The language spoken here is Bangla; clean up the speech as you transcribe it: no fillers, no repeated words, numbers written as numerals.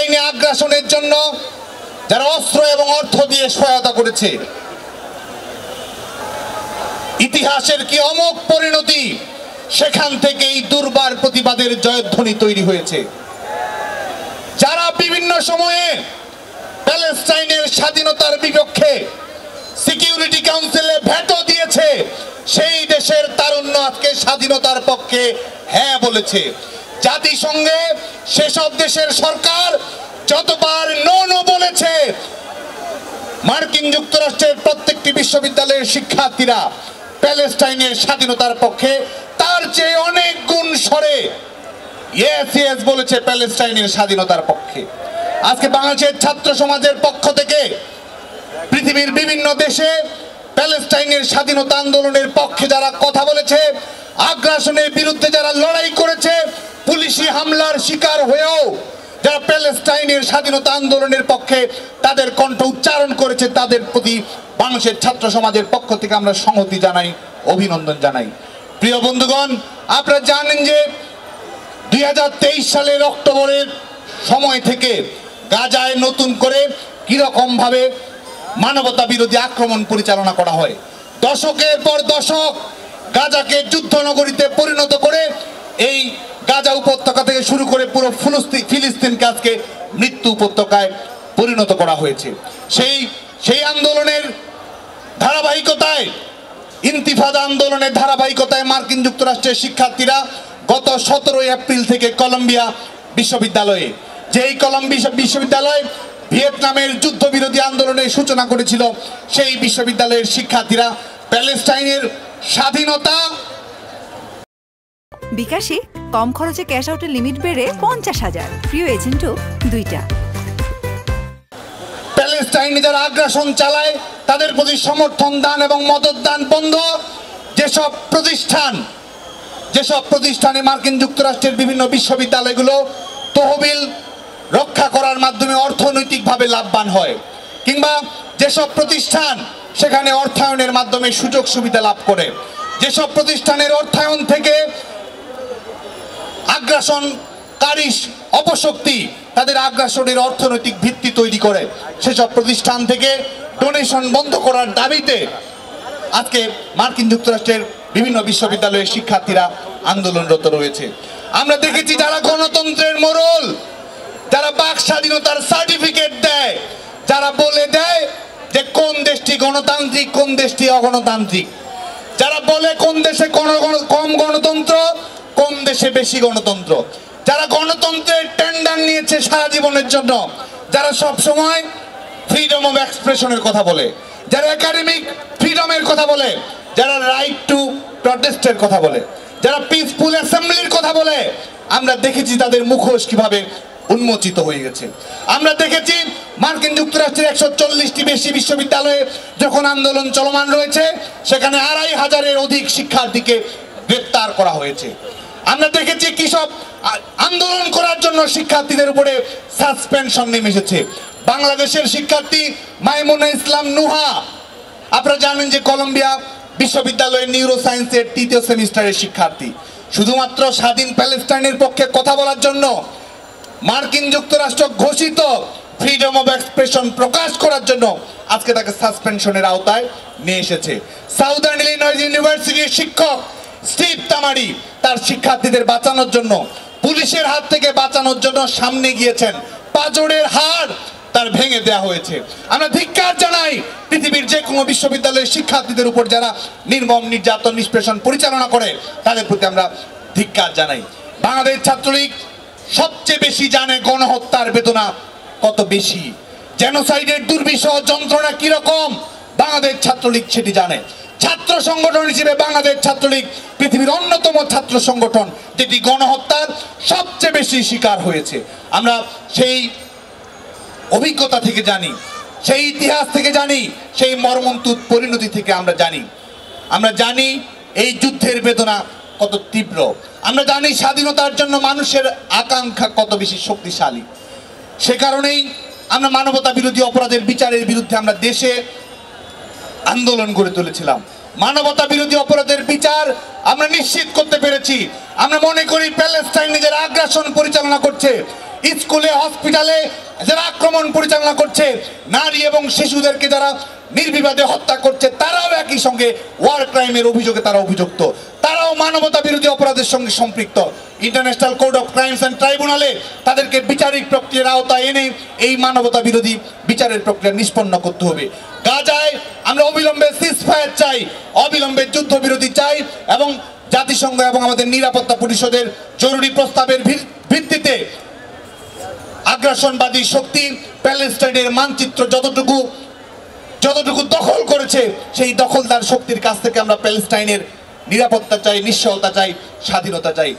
প্যালেস্টাইনে আগ্রাসনের জন্য যারা অস্ত্র এবং অর্থ দিয়ে সহায়তা করেছে, ইতিহাসের কি অমোঘ পরিণতি, সেখান থেকেই দুর্বার প্রতিবাদের জয়ধ্বনি তৈরি হয়েছে। যারা বিভিন্ন সময়ে প্যালেস্টাইনের স্বাধীনতার বিপক্ষে সিকিউরিটি কাউন্সিলে ভেটো দিয়েছে, সেই দেশের তারুণ্য আজকে স্বাধীনতার পক্ষে হ্যাঁ বলেছে। জাতিসংঘে সেসব দেশের সরকার যতবার নো নো বলেছে, মার্কিন যুক্তরাষ্ট্রের প্রত্যেকটি বিশ্ববিদ্যালয়ের শিক্ষার্থীরা প্যালেস্টাইনের স্বাধীনতার পক্ষে তার চেয়ে অনেক গুণ সরে ইয়েস ইয়েস বলেছে প্যালেস্টাইনের স্বাধীনতার পক্ষে। আজকে বাংলাদেশের ছাত্র সমাজের পক্ষ থেকে পৃথিবীর বিভিন্ন দেশে প্যালেস্টাইনের স্বাধীনতা আন্দোলনের পক্ষে যারা কথা বলেছে, আগ্রাসনের বিরুদ্ধে যারা লড়াই করেছে, পুলিশি হামলার শিকার হয়েও যারা প্যালেস্টাইনের স্বাধীনতা আন্দোলনের পক্ষে তাদের কণ্ঠ উচ্চারণ করেছে, তাদের প্রতি বাংলাদেশের ছাত্র সমাজের পক্ষ থেকে আমরা সংহতি জানাই, অভিনন্দন জানাই। প্রিয় বন্ধুগণ, আপনারা জানেন যে 2023 সালের অক্টোবরের সময় থেকে গাজায় নতুন করে কিরকম ভাবে মানবতা বিরোধী আক্রমণ পরিচালনা করা হয়। দশকের পর দশক গাজাকে যুদ্ধনগরীতে পরিণত করে এই গাজা উপত্যকা থেকে শুরু করে পুরো ফিলিস্তিনকে আজকে মৃত্যু উপত্যকায় পরিণত করা হয়েছে। সেই আন্দোলনের ধারাবাহিকতায়, ইন্তিফাদা আন্দোলনের ধারাবাহিকতায় মার্কিন যুক্তরাষ্ট্রের শিক্ষার্থীরা গত 17 এপ্রিল থেকে কলম্বিয়া বিশ্ববিদ্যালয়ে, যেই কলম্বিয়া বিশ্ববিদ্যালয় ভিয়েতনামের যুদ্ধবিরোধী আন্দোলনের সূচনা করেছিল, সেই বিশ্ববিদ্যালয়ের শিক্ষার্থীরা প্যালেস্টাইনের স্বাধীনতা। বিকাশে কম খরচে ক্যাশ আউটের লিমিট বেড়ে 50,000, প্রিয় এজেন্টও 2টা। প্যালেস্টাইনে যারা আগ্রাসন চালায় তাদের প্রতি সমর্থন দান এবং মদত দান বন্ধ। যেসব প্রতিষ্ঠানে মার্কিন যুক্তরাষ্ট্রের বিভিন্ন বিশ্ববিদ্যালয়গুলো তহবিল রক্ষা করার মাধ্যমে অর্থনৈতিকভাবে লাভবান হয়, কিংবা যেসব প্রতিষ্ঠান সেখানে অর্থায়নের মাধ্যমে সুযোগ সুবিধা লাভ করে, যেসব প্রতিষ্ঠানের অর্থায়ন থেকে আগ্রাসনকারী অপশক্তি তাদের আগ্রাসনের অর্থনৈতিক ভিত্তি তৈরি করে, সেসব প্রতিষ্ঠান থেকে ডোনেশন বন্ধ করার দাবিতে আজকে মার্কিন যুক্তরাষ্ট্রের বিভিন্ন বিশ্ববিদ্যালয়ের শিক্ষার্থীরা আন্দোলনরত রয়েছে। আমরা দেখেছি যারা গণতন্ত্রের মোড়ল, যারা বাক স্বাধীনতার সার্টিফিকেট দেয়, যারা বলে দেয় যে কোন দেশটি গণতান্ত্রিক, কোন দেশটি অগণতান্ত্রিক, যারা বলে কোন দেশে কম গণতন্ত্র, কোন দেশে বেশি গণতন্ত্র, যারা গণতন্ত্রের টেন্ডার নিয়েছে সারা জীবনের জন্য, যারা সব সময় ফ্রিডম অফ এক্সপ্রেশনের কথা বলে, যারা একাডেমিক ফ্রিডমের কথা বলে, যারা রাইট টু প্রটেস্টের কথা বলে, যারা পিসফুল অ্যাসেম্বলির কথা বলে, আমরা দেখেছি তাদের মুখোশ কিভাবে উন্মোচিত হয়ে গেছে। আমরা দেখেছি মার্কিন যুক্তরাষ্ট্রের 140টি বেশি বিশ্ববিদ্যালয়ে যখন আন্দোলন চলমান রয়েছে, সেখানে 2,500-এর অধিক শিক্ষার্থীকে গ্রেপ্তার করা হয়েছে। আমরা দেখেছি কিসব আন্দোলন করার জন্য শিক্ষার্থীদের উপরে সাসপেনশন নেমে এসেছে। বাংলাদেশের শিক্ষার্থী মাইমুনা ইসলাম নুহা, আপনারা জানেন যে কলম্বিয়া বিশ্ববিদ্যালয়ের নিউরো সায়েন্সের 3য় সেমিস্টারের শিক্ষার্থী, শুধুমাত্র স্বাধীন প্যালেস্টাইনের পক্ষে কথা বলার জন্য মার্কিন যুক্তরাষ্ট্র ঘোষিত ফ্রিডম অফ এক্সপ্রেশন প্রকাশ করার জন্য আজকে তাকে সাসপেনশনের আওতায় নিয়ে এসেছে। সাউদার্ন ইলিনয়েস ইউনিভার্সিটির শিক্ষক স্টিভ তামারি তার শিক্ষার্থীদের বাঁচানোর জন্য, পুলিশের হাত থেকে বাঁচানোর জন্য সামনে গিয়েছেন, পাঁজরের হাড় তার ভেঙে দেওয়া হয়েছে। আমরা ধিক্কার জানাই পৃথিবীর যে কোনো বিশ্ববিদ্যালয়ের শিক্ষার্থীদের উপর যারা নির্মম নির্যাতন নিষ্পেষণ পরিচালনা করে, তাদের প্রতি আমরা ধিক্কার জানাই। বাংলাদেশ ছাত্রলীগ সবচেয়ে বেশি জানে গণহত্যার বেদনা কত বেশি, জেনোসাইডের দুর্বিষহ যন্ত্রণা কিরকম, বাংলাদেশ ছাত্রলীগ সেটি জানে। ছাত্র সংগঠন হিসেবে বাংলাদেশ ছাত্রলীগ পৃথিবীর অন্যতম ছাত্র সংগঠন যেটি গণহত্যার সবচেয়ে বেশি শিকার হয়েছে। আমরা সেই অভিজ্ঞতা থেকে জানি, সেই ইতিহাস থেকে জানি, সেই মর্মন্তুদ পরিণতি থেকে আমরা জানি এই যুদ্ধের বেদনা কত তীব্র। আমরা জানি স্বাধীনতার জন্য মানুষের আকাঙ্ক্ষা কত বেশি শক্তিশালী। সে কারণেই আমরা মানবতা বিরোধী অপরাধের বিচারের বিরুদ্ধে আমরা দেশে আন্দোলন গড়ে তুলেছিলাম। মানবতা বিরোধী অপরাধের বিচার আমরা নিশ্চিত করতে পেরেছি। আমরা মনে করি প্যালেস্টাইনে যারা আগ্রাসন পরিচালনা করছে স্কুলে হসপিটালে যারা আক্রমণ পরিচালনা করছে, নারী এবং শিশুদেরকে যারা নির্বিবাদে হত্যা করছে, তারাও একই সঙ্গে ওয়ার ক্রাইমের অভিযোগে তারা অভিযুক্ত, তারাও মানবতা বিরোধী অপরাধের সঙ্গে সম্পৃক্ত। International code of crimes and ট্রাইব্যুনালে তাদেরকে বিচারিক প্রক্রিয়ার আওতায় এনে এই মানবতা বিরোধী বিচারের প্রক্রিয়া নিষ্পন্ন করতে হবে। গাজায় আমরা অবিলম্বে সিজফায়ার চাই, অবিলম্বে যুদ্ধবিরতি চাই এবং জাতিসংঘ এবং আমাদের নিরাপত্তা পরিষদের জরুরি প্রস্তাবের ভিত্তিতে আগ্রাসনবাদী শক্তি প্যালেস্টাইনের মানচিত্র যতটুকু দখল করেছে, সেই দখলদার শক্তির কাছ থেকে আমরা প্যালেস্টাইনের নিরাপত্তা চাই, নিশ্চয়তা চাই, স্বাধীনতা চাই।